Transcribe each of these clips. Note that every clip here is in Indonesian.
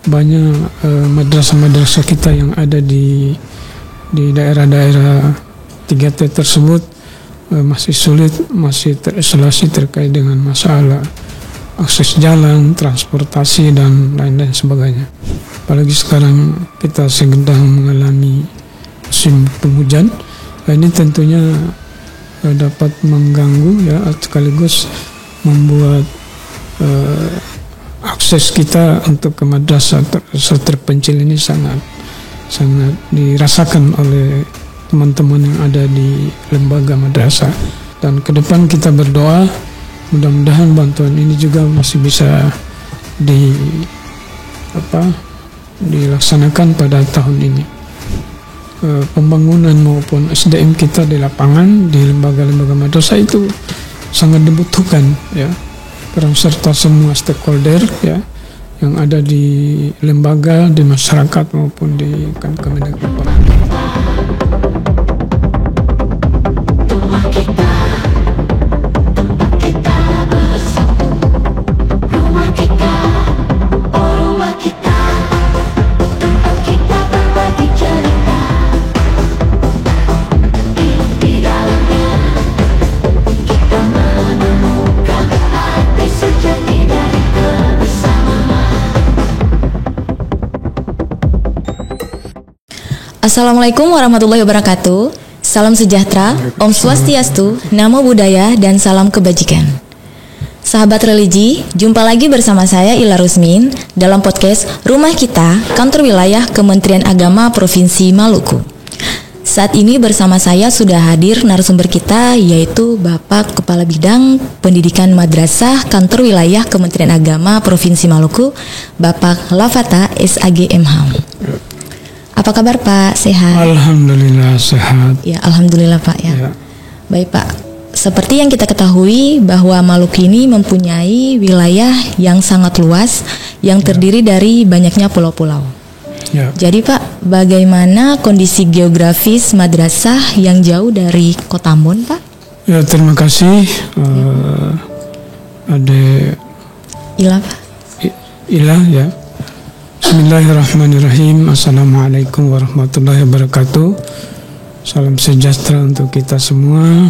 banyak madrasah-madrasah kita yang ada di daerah-daerah 3T tersebut masih sulit, masih terisolasi terkait dengan masalah akses jalan, transportasi, dan lain-lain sebagainya. Apalagi sekarang kita sedang mengalami musim penghujan, ini tentunya dapat mengganggu ya, sekaligus membuat akses kita untuk ke madrasah terpencil ini sangat dirasakan oleh teman-teman yang ada di lembaga madrasah. Dan ke depan kita berdoa mudah-mudahan bantuan ini juga masih bisa dilaksanakan pada tahun ini. Pembangunan maupun SDM kita di lapangan di lembaga-lembaga madrasah itu sangat dibutuhkan ya, peran serta semua stakeholder ya yang ada di lembaga, di masyarakat maupun di Kemendikbud. Assalamualaikum warahmatullahi wabarakatuh. Salam sejahtera, Om Swastiastu, Namo Buddhaya, dan salam kebajikan. Sahabat religi, jumpa lagi bersama saya Ila Rusmin dalam podcast Rumah Kita, Kantor Wilayah Kementerian Agama Provinsi Maluku. Saat ini bersama saya sudah hadir narasumber kita, yaitu Bapak Kepala Bidang Pendidikan Madrasah Kantor Wilayah Kementerian Agama Provinsi Maluku, Bapak Lafata SAG MHAM. Apa kabar Pak? Sehat? Alhamdulillah sehat. Ya, alhamdulillah Pak ya. Baik Pak, seperti yang kita ketahui bahwa Maluku ini mempunyai wilayah yang sangat luas yang terdiri dari banyaknya pulau-pulau. Ya. Jadi Pak, bagaimana kondisi geografis madrasah yang jauh dari Kota Ambon Pak? Ya, terima kasih. Ada Ila Pak. Ila ya. Bismillahirrahmanirrahim. Assalamualaikum warahmatullahi wabarakatuh. Salam sejahtera untuk kita semua.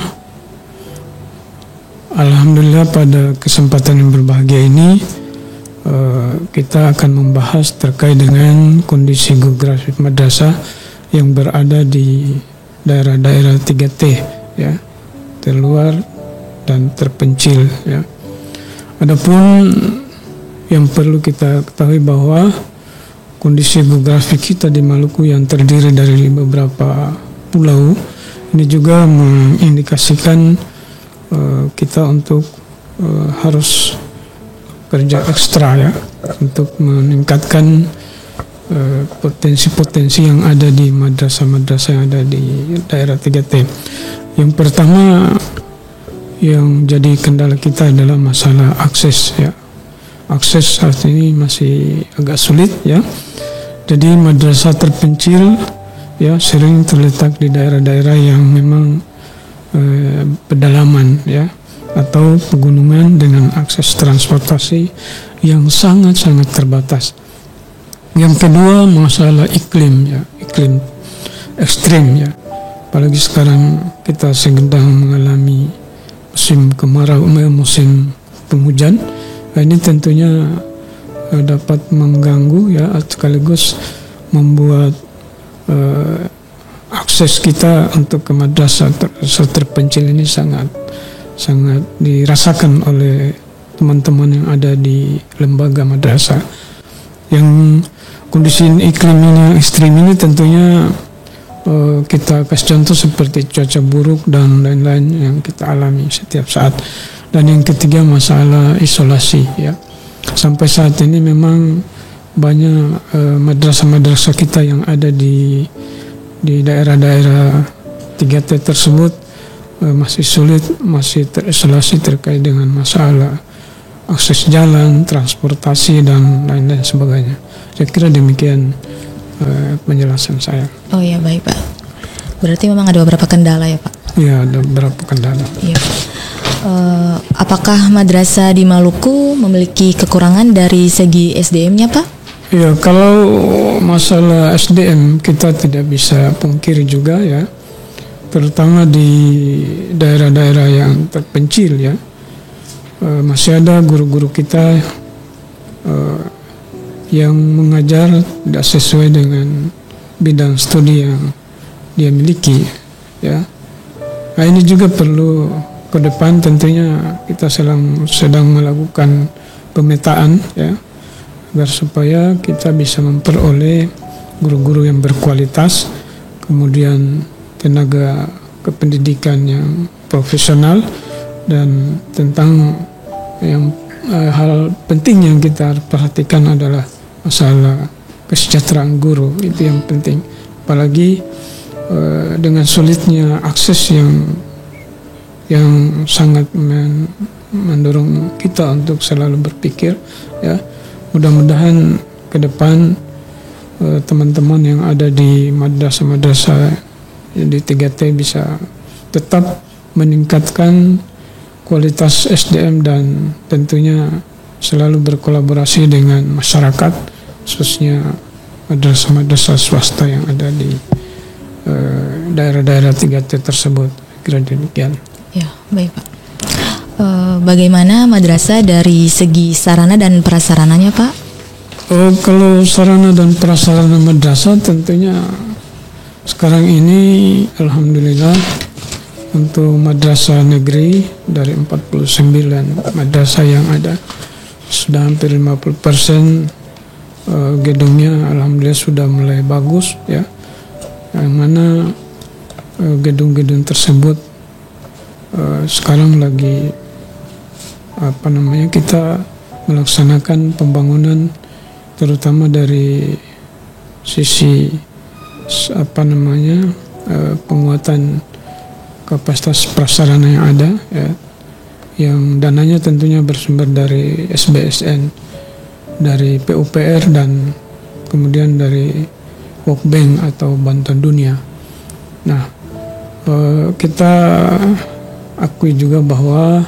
Alhamdulillah pada kesempatan yang berbahagia ini kita akan membahas terkait dengan kondisi geografis madrasah yang berada di daerah-daerah 3T ya, terluar dan terpencil ya. Adapun yang perlu kita ketahui bahwa kondisi geografi kita di Maluku yang terdiri dari beberapa pulau ini juga mengindikasikan kita untuk harus kerja ekstra ya untuk meningkatkan potensi-potensi yang ada di madrasah-madrasah yang ada di daerah 3T. Yang pertama yang jadi kendala kita adalah masalah akses ya. Akses saat ini masih agak sulit ya. Jadi madrasah terpencil ya sering terletak di daerah-daerah yang memang pedalaman ya atau pegunungan dengan akses transportasi yang sangat-sangat terbatas. Yang kedua masalah iklim ya, iklim ekstrim ya. Apalagi sekarang kita sedang mengalami musim kemarau, musim penghujan. Ini tentunya dapat mengganggu ya, sekaligus membuat akses kita untuk ke madrasah terpencil ini sangat dirasakan oleh teman-teman yang ada di lembaga madrasah. Yang kondisi iklim ini ekstrim ini tentunya kita kasih contoh seperti cuaca buruk dan lain-lain yang kita alami setiap saat. Dan yang ketiga masalah isolasi ya. Sampai saat ini memang banyak madrasah-madrasah kita yang ada di daerah-daerah 3T tersebut masih sulit, masih terisolasi terkait dengan masalah akses jalan, transportasi, dan lain-lain sebagainya. Saya kira demikian penjelasan saya. Oh ya, baik Pak. Berarti memang ada beberapa kendala ya Pak? Ya, ada beberapa kendala. Iya. Apakah madrasah di Maluku memiliki kekurangan dari segi SDM-nya Pak? Ya, kalau masalah SDM kita tidak bisa pungkiri juga ya, terutama di daerah-daerah yang terpencil ya, masih ada guru-guru kita yang mengajar tidak sesuai dengan bidang studi yang dia miliki ya. Nah, ini juga perlu ke depan tentunya kita sedang melakukan pemetaan ya, agar supaya kita bisa memperoleh guru-guru yang berkualitas, kemudian tenaga kependidikan yang profesional, dan tentang yang hal penting yang kita perhatikan adalah masalah kesejahteraan guru. Itu yang penting, apalagi dengan sulitnya akses yang sangat mendorong kita untuk selalu berpikir ya. Mudah-mudahan ke depan teman-teman yang ada di madrasah-madrasah di 3T bisa tetap meningkatkan kualitas SDM dan tentunya selalu berkolaborasi dengan masyarakat, khususnya madrasah-madrasah swasta yang ada di daerah-daerah 3T tersebut. Kira demikian. Ya, baik Pak. Bagaimana madrasah dari segi sarana dan prasarananya, Pak? Kalau sarana dan prasarana madrasah tentunya sekarang ini alhamdulillah untuk madrasah negeri dari 49 madrasah yang ada sudah hampir 50% gedungnya alhamdulillah sudah mulai bagus ya. Yang mana gedung-gedung tersebut sekarang lagi kita melaksanakan pembangunan terutama dari sisi penguatan kapasitas prasarana yang ada ya, yang dananya tentunya bersumber dari SBSN, dari PUPR dan kemudian dari World Bank atau bantuan dunia. Nah, kita akui juga bahwa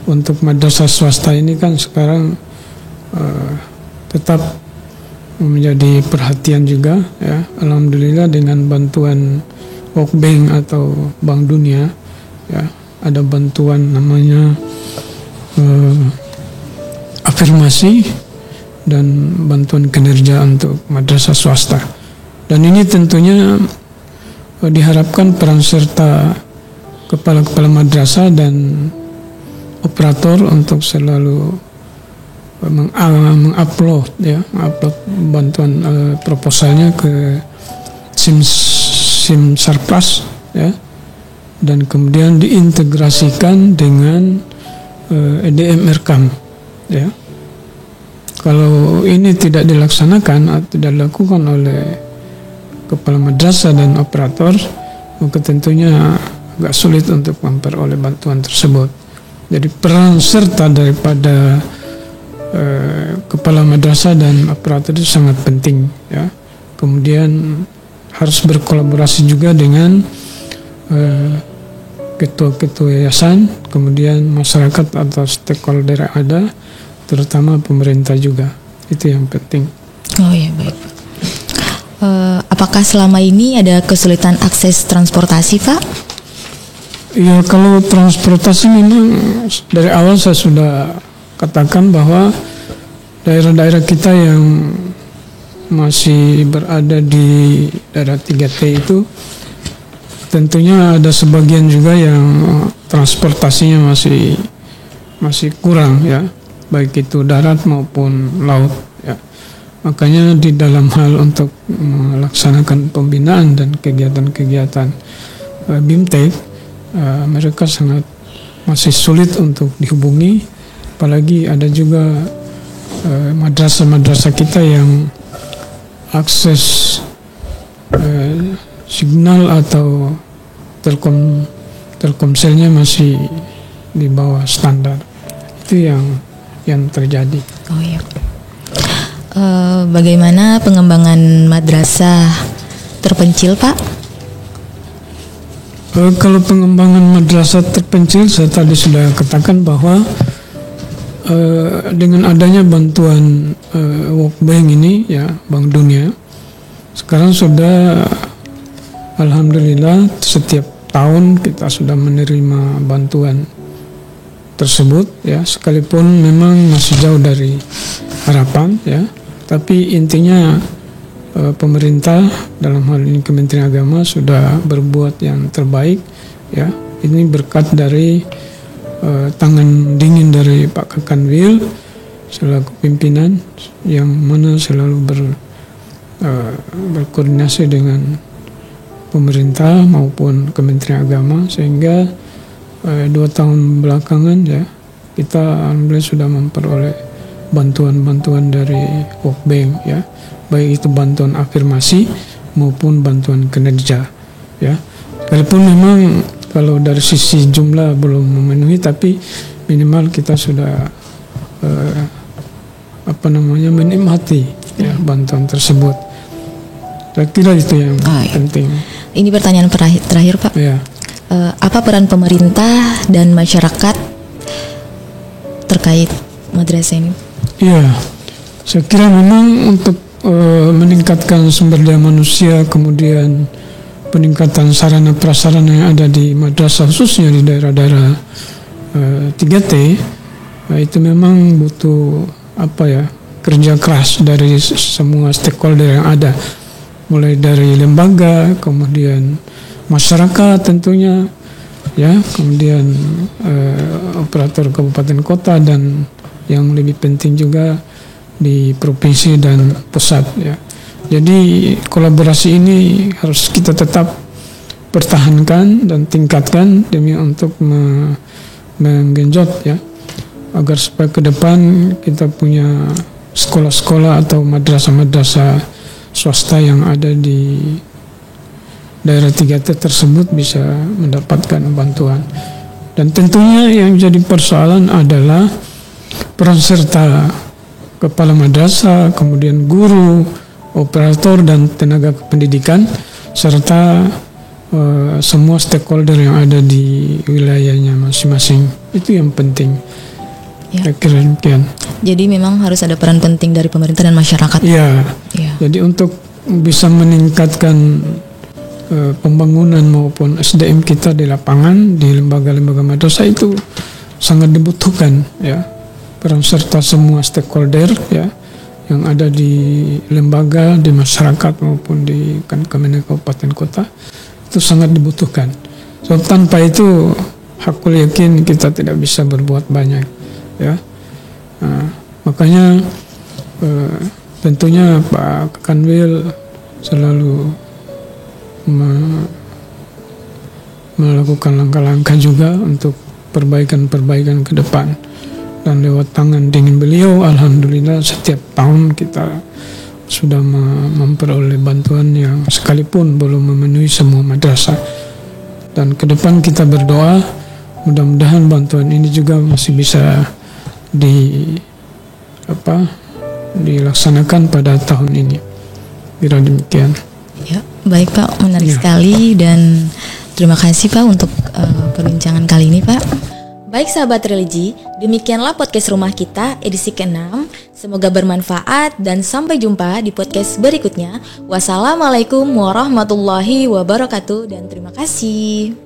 untuk madrasah swasta ini kan sekarang tetap menjadi perhatian juga ya. Alhamdulillah dengan bantuan World Bank atau Bank Dunia ya, ada bantuan namanya afirmasi dan bantuan kinerja untuk madrasah swasta. Dan ini tentunya diharapkan peran serta kepala-kepala madrasah dan operator untuk selalu mengupload bantuan proposalnya ke SIM Sarpras ya, dan kemudian diintegrasikan dengan EDM Erkam ya. Kalau ini tidak dilaksanakan atau tidak dilakukan oleh kepala madrasah dan operator, maka tentunya agak sulit untuk memperoleh bantuan tersebut. Jadi peran serta daripada kepala madrasah dan operator itu sangat penting ya. Kemudian harus berkolaborasi juga dengan ketua-ketua yayasan, kemudian masyarakat atau stakeholder yang ada, terutama pemerintah juga. Itu yang penting. Oh ya, baik. Apakah selama ini ada kesulitan akses transportasi, Pak? Ya, kalau transportasi memang dari awal saya sudah katakan bahwa daerah-daerah kita yang masih berada di daerah 3T itu tentunya ada sebagian juga yang transportasinya masih kurang ya, baik itu darat maupun laut ya. Makanya di dalam hal untuk melaksanakan pembinaan dan kegiatan-kegiatan BIMTEK, mereka masih sulit untuk dihubungi, apalagi ada juga madrasah-madrasah kita yang akses signal atau telkomselnya masih di bawah standar. Itu yang terjadi. Oh iya. Bagaimana pengembangan madrasah terpencil, Pak? Kalau pengembangan madrasah terpencil, saya tadi sudah katakan bahwa dengan adanya bantuan World Bank ini ya, Bank Dunia, sekarang sudah alhamdulillah setiap tahun kita sudah menerima bantuan tersebut ya, sekalipun memang masih jauh dari harapan ya, tapi intinya pemerintah dalam hal ini Kementerian Agama sudah berbuat yang terbaik ya. Ini berkat dari tangan dingin dari Pak Kakanwil selaku pimpinan, yang mana selalu berkoordinasi dengan pemerintah maupun Kementerian Agama, sehingga 2 tahun belakangan ya kita alhamdulillah sudah memperoleh bantuan-bantuan dari World Bank ya, baik itu bantuan afirmasi maupun bantuan kinerja ya. Sekalipun memang kalau dari sisi jumlah belum memenuhi, tapi minimal kita sudah menikmati ya bantuan tersebut. Saya kira itu yang penting. Ini pertanyaan terakhir Pak. Ya. Apa peran pemerintah dan masyarakat terkait madrasah ini? Iya, saya kira memang untuk meningkatkan sumber daya manusia, kemudian peningkatan sarana prasarana yang ada di madrasah, khususnya di daerah-daerah 3T, itu memang butuh kerja keras dari semua stakeholder yang ada, mulai dari lembaga, kemudian masyarakat tentunya ya, kemudian operator kabupaten kota, dan yang lebih penting juga di provinsi dan pusat ya. Jadi kolaborasi ini harus kita tetap pertahankan dan tingkatkan demi untuk menggenjot ya, agar supaya ke depan kita punya sekolah-sekolah atau madrasah-madrasah swasta yang ada di daerah 3T tersebut bisa mendapatkan bantuan. Dan tentunya yang jadi persoalan adalah peran serta kepala madrasah, kemudian guru, operator dan tenaga pendidikan, serta semua stakeholder yang ada di wilayahnya masing-masing. Itu yang penting. Ya. Kira demikian. Jadi memang harus ada peran penting dari pemerintah dan masyarakat. Iya. Ya. Jadi untuk bisa meningkatkan pembangunan maupun SDM kita di lapangan, di lembaga-lembaga madrasah, itu sangat dibutuhkan ya, peran serta semua stakeholder ya yang ada di lembaga, di masyarakat maupun di Kementerian Kabupaten Kota, itu sangat dibutuhkan. So tanpa itu hakul yakin kita tidak bisa berbuat banyak ya. Makanya tentunya Pak Kanwil selalu melakukan langkah-langkah juga untuk perbaikan-perbaikan ke depan, dan lewat tangan dingin beliau alhamdulillah setiap tahun kita sudah memperoleh bantuan yang sekalipun belum memenuhi semua madrasah. Dan ke depan kita berdoa mudah-mudahan bantuan ini juga masih bisa dilaksanakan pada tahun ini. Kira demikian. Ya, baik Pak, menarik sekali, dan terima kasih Pak untuk perbincangan kali ini Pak. Baik sahabat religi, demikianlah podcast rumah kita edisi ke-6. Semoga bermanfaat dan sampai jumpa di podcast berikutnya. Wassalamualaikum warahmatullahi wabarakatuh dan terima kasih.